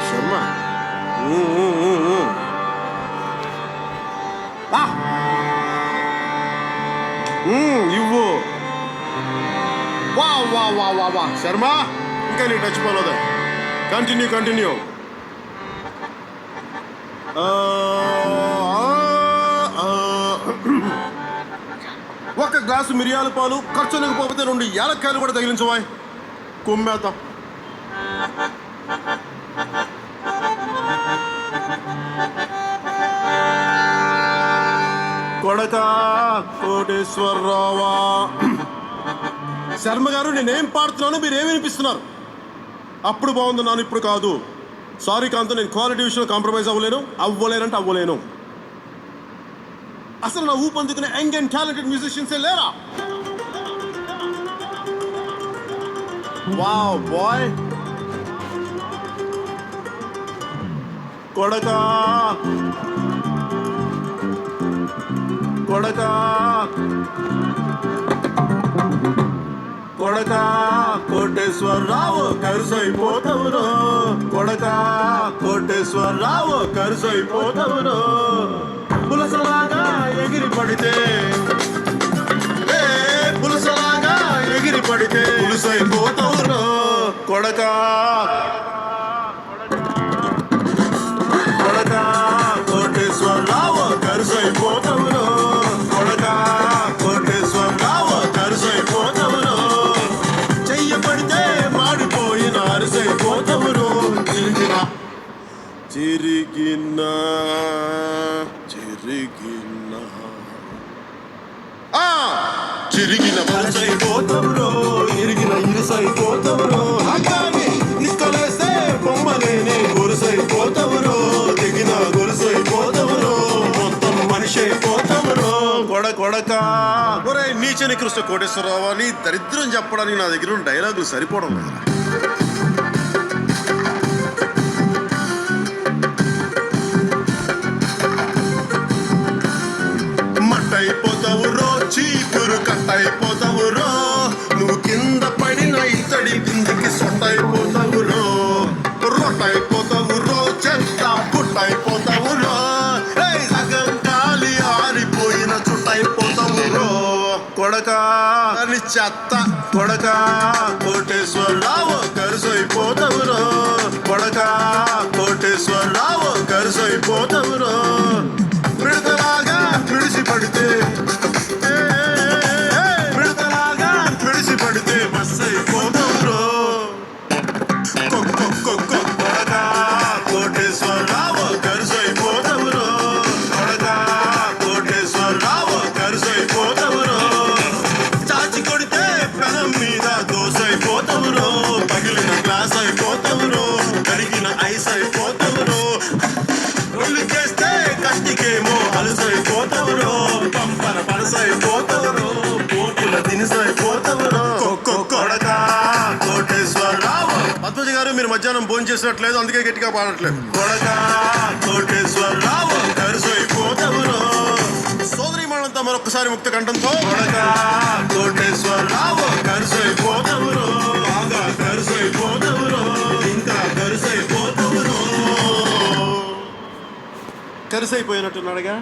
శర్మ ఇవ్వు. వా వా వా వా వా శర్మ, ఇంకా నీ టచ్ పోలేదా? కంటిన్యూ. ఒక గ్లాసు మిరియాల పాలు ఖర్చు లేకపోతే 2 యాలక్కాయలు కూడా తగిలించవా. కుమ్మేత కొడక కోటేశ్వరరావా. శర్మ గారు, నేనేం పాడుతున్నాను, మీరేమి వినిపిస్తున్నారు? అప్పుడు బాగుందన్నాను, ఇప్పుడు కాదు. సారీ కాంత, నేను క్వాలిటీ విషయంలో కాంప్రమైజ్ అవ్వలేను. అసలు నా ఊపందుకునే యంగ్ అండ్ టాలెంటెడ్ మ్యూజిషియన్సే లేరా? Wow boy. కొడకా కోటేశ్వరరావు కరుసైపోతావురో. కోటేశ్వరరావు కరుసైపోతావురో. పులసలాగా ఎగిరి పడితే పులుసైపోతావురో. కొడకా కోటేశ్వరరావు కరుసైపోతావురో. కోటేశ్వరరావు కరుసైపోతావురో. చెయ్యబడితే మాడిపోయిన అరిసైపోతావురో. చిరిగిన మనసైపోతావురో. ఇరిగిన ఇరుసైపోతావురో. అగ్గాని నిక్కలేస్తే బొమ్మలేని గొలుసైపోతావురో. దిగిన గొలుసైపోతావురో. మొత్తం మనిషి అయిపోతావురో. కొడక ఒరే నీచ నికృష్ట కోటేశ్వరరావు, నీ దరిద్రం చెప్పడానికి నా దగ్గర డైలాగులు సరిపోవడం లేదు. మట్టయిపోతావురో, చీపురు కట్టయిపోతావురో. నువ్వు కింద పడిన ఇత్తడి బిందికి సొట్టయిపోతావురో. రొట్టయిపోతావురో, చెత్త పుట్టయిపోతావురో. సగం గాలి ఆరిపోయిన చుట్టయిపోతావురో. కొడకా అని చెత్త. కోటేశ్వరరావు కరుసైపోతావురో. కోటేశ్వరరావు కరుసైపోతావురో. మిడతలాగా మిడిసి పడితే బస్ అయిపోతావురో. కొడకా కోటేశ్వరరావు కరుసైపోతావురో. కోటేశ్వరరావు కరుసైపోతావురో. చాచి కొడితే పెనం మీద దోసైపోతావురో. పగిలిన గ్లాస్ అయిపోతావురో. కరిగిన ఐస్ అయిపోతావురో. ఒళ్ళు చేస్తే కష్టికేమో అలసైపోతావురో. పంపన పలసైపోతావురో. పోపుల దినిసైపోతావురో. కొడకా కోటేశ్వరరావు. పద్మజ గారు, మీరు మధ్యాహ్నం భోజనం చేసినట్లేదు, అందుకే గట్టిగా పాడట్లేదు. కొడకా కోటేశ్వరరావు కరుసైపోతావురో. సోదరి మనంతా మరొకసారి ముక్త కంఠంతో కొడకా కోటేశ్వరరావు కరుసైపోతావురో. బాగా కరుసైపోతావురో. ఇంకా కరుసైపోతావురో. కరుసైపోయినట్టున్నాడుగా.